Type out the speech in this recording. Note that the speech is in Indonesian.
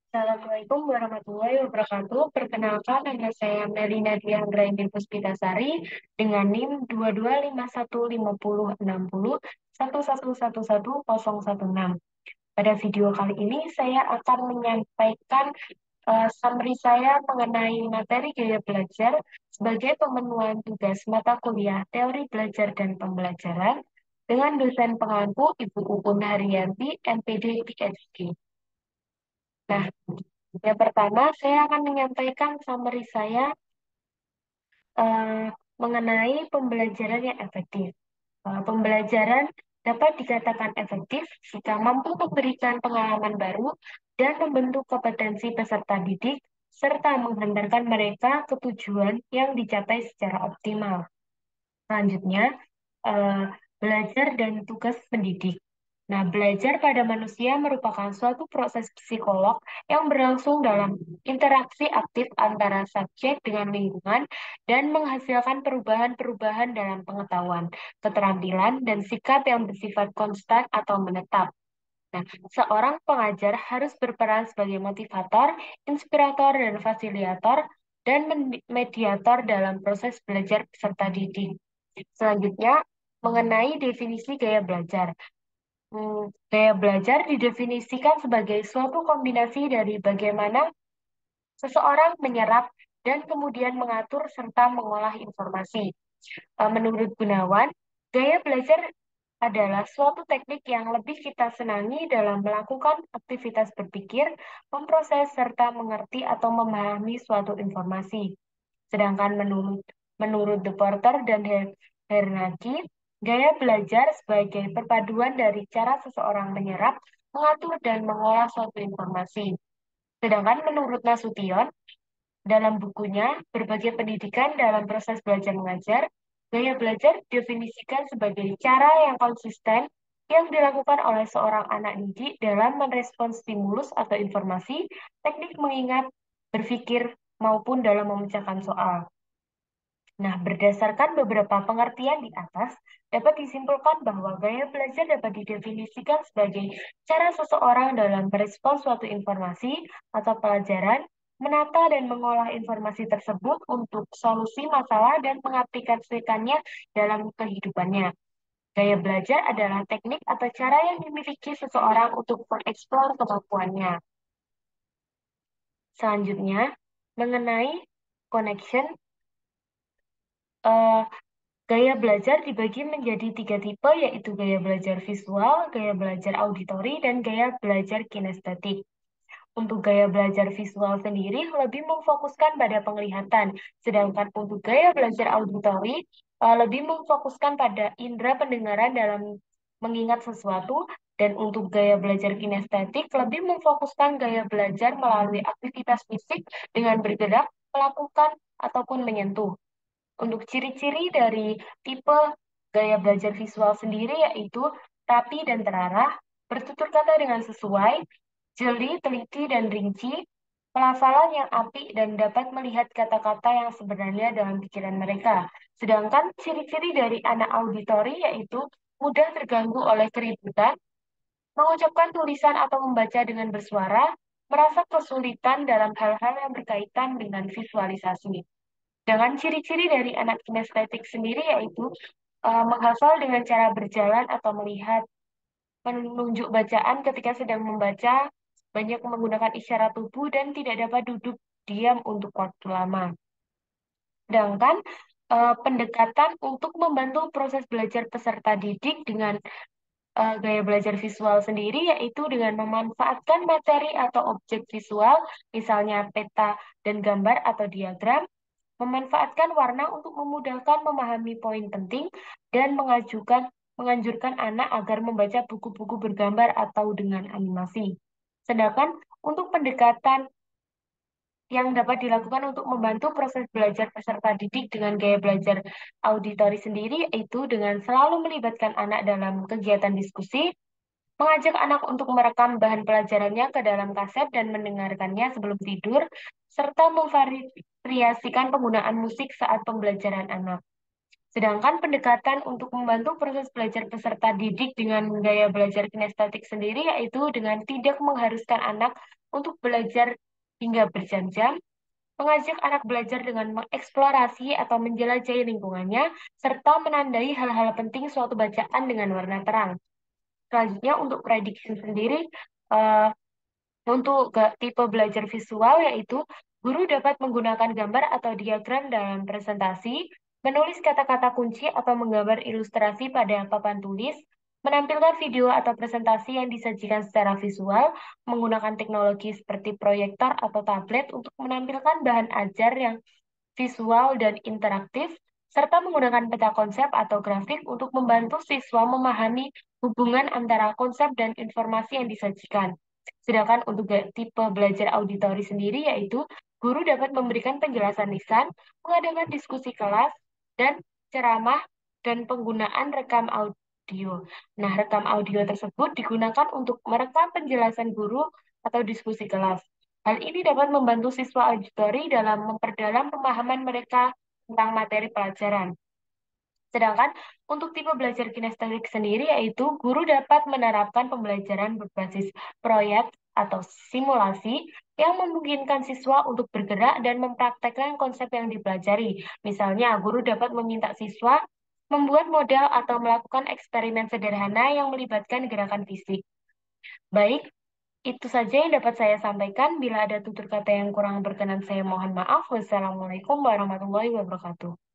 Assalamualaikum warahmatullahi wabarakatuh. Perkenalkan, nama saya Melina Dianggraini Puspitasari dengan NIM 225150601111116. Pada video kali ini, saya akan menyampaikan summary saya mengenai materi gaya belajar sebagai pemenuhan tugas mata kuliah teori belajar dan pembelajaran dengan dosen pengampu Ibu Upun Haryanti, MPD, PhD. Nah, yang pertama, saya akan menyampaikan summary saya eh, mengenai pembelajaran yang efektif. Pembelajaran dapat dikatakan efektif jika mampu memberikan pengalaman baru dan membentuk kompetensi peserta didik, serta menghantarkan mereka ke tujuan yang dicapai secara optimal. Selanjutnya, eh, belajar dan tugas pendidik. Nah, belajar pada manusia merupakan suatu proses psikolog yang berlangsung dalam interaksi aktif antara subjek dengan lingkungan dan menghasilkan perubahan-perubahan dalam pengetahuan, keterampilan, dan sikap yang bersifat konstan atau menetap. Nah, seorang pengajar harus berperan sebagai motivator, inspirator, dan fasilitator, dan mediator dalam proses belajar peserta didik. Selanjutnya, mengenai definisi gaya belajar. Gaya belajar didefinisikan sebagai suatu kombinasi dari bagaimana seseorang menyerap dan kemudian mengatur serta mengolah informasi. Menurut Gunawan, gaya belajar adalah suatu teknik yang lebih kita senangi dalam melakukan aktivitas berpikir, memproses, serta mengerti atau memahami suatu informasi. Sedangkan menurut De Porter dan Hernaki, gaya belajar sebagai perpaduan dari cara seseorang menyerap, mengatur, dan mengolah suatu informasi. Sedangkan menurut Nasution, dalam bukunya Berbagai Pendidikan dalam Proses Belajar Mengajar, gaya belajar didefinisikan sebagai cara yang konsisten yang dilakukan oleh seorang anak didik dalam merespons stimulus atau informasi, teknik mengingat, berpikir, maupun dalam memecahkan soal. Nah, berdasarkan beberapa pengertian di atas, dapat disimpulkan bahwa gaya belajar dapat didefinisikan sebagai cara seseorang dalam merespons suatu informasi atau pelajaran, menata dan mengolah informasi tersebut untuk solusi masalah dan mengaplikasikannya dalam kehidupannya. Gaya belajar adalah teknik atau cara yang dimiliki seseorang untuk mengeksplor kemampuannya. Selanjutnya, mengenai connection, eh, gaya belajar dibagi menjadi tiga tipe, yaitu gaya belajar visual, gaya belajar auditori, dan gaya belajar kinestetik. Untuk gaya belajar visual sendiri lebih memfokuskan pada penglihatan, sedangkan untuk gaya belajar auditori lebih memfokuskan pada indera pendengaran dalam mengingat sesuatu, dan untuk gaya belajar kinestetik lebih memfokuskan gaya belajar melalui aktivitas fisik dengan bergerak, melakukan, ataupun menyentuh. Untuk ciri-ciri dari tipe gaya belajar visual sendiri yaitu rapi dan terarah, bertutur kata dengan sesuai, jeli, teliti, dan rinci, pelafalan yang apik dan dapat melihat kata-kata yang sebenarnya dalam pikiran mereka. Sedangkan ciri-ciri dari anak auditori yaitu mudah terganggu oleh keributan, mengucapkan tulisan atau membaca dengan bersuara, merasa kesulitan dalam hal-hal yang berkaitan dengan visualisasi. Dengan ciri-ciri dari anak kinestetik sendiri yaitu menghafal dengan cara berjalan atau melihat, menunjuk bacaan ketika sedang membaca, banyak menggunakan isyarat tubuh dan tidak dapat duduk diam untuk waktu lama. Sedangkan pendekatan untuk membantu proses belajar peserta didik dengan gaya belajar visual sendiri yaitu dengan memanfaatkan materi atau objek visual, misalnya peta dan gambar atau diagram, memanfaatkan warna untuk memudahkan memahami poin penting, dan menganjurkan anak agar membaca buku-buku bergambar atau dengan animasi. Sedangkan untuk pendekatan yang dapat dilakukan untuk membantu proses belajar peserta didik dengan gaya belajar auditori sendiri, yaitu dengan selalu melibatkan anak dalam kegiatan diskusi, mengajak anak untuk merekam bahan pelajarannya ke dalam kaset dan mendengarkannya sebelum tidur, serta memvariasikan penggunaan musik saat pembelajaran anak. Sedangkan pendekatan untuk membantu proses belajar peserta didik dengan gaya belajar kinestetik sendiri yaitu dengan tidak mengharuskan anak untuk belajar hingga berjam-jam, mengajak anak belajar dengan mengeksplorasi atau menjelajahi lingkungannya, serta menandai hal-hal penting suatu bacaan dengan warna terang. Selanjutnya untuk prediction sendiri, eh, untuk tipe belajar visual yaitu guru dapat menggunakan gambar atau diagram dalam presentasi, menulis kata-kata kunci atau menggambar ilustrasi pada papan tulis, menampilkan video atau presentasi yang disajikan secara visual, menggunakan teknologi seperti proyektor atau tablet untuk menampilkan bahan ajar yang visual dan interaktif, serta menggunakan peta konsep atau grafik untuk membantu siswa memahami hubungan antara konsep dan informasi yang disajikan. Sedangkan untuk tipe belajar auditori sendiri yaitu guru dapat memberikan penjelasan lisan, mengadakan diskusi kelas, dan ceramah dan penggunaan rekam audio. Nah, rekam audio tersebut digunakan untuk merekam penjelasan guru atau diskusi kelas. Hal ini dapat membantu siswa auditori dalam memperdalam pemahaman mereka tentang materi pelajaran. Sedangkan untuk tipe belajar kinestetik sendiri yaitu guru dapat menerapkan pembelajaran berbasis proyek atau simulasi yang memungkinkan siswa untuk bergerak dan mempraktekkan konsep yang dipelajari. Misalnya, guru dapat meminta siswa membuat model atau melakukan eksperimen sederhana yang melibatkan gerakan fisik. Baik, itu saja yang dapat saya sampaikan. Bila ada tutur kata yang kurang berkenan, saya mohon maaf. Wassalamualaikum warahmatullahi wabarakatuh.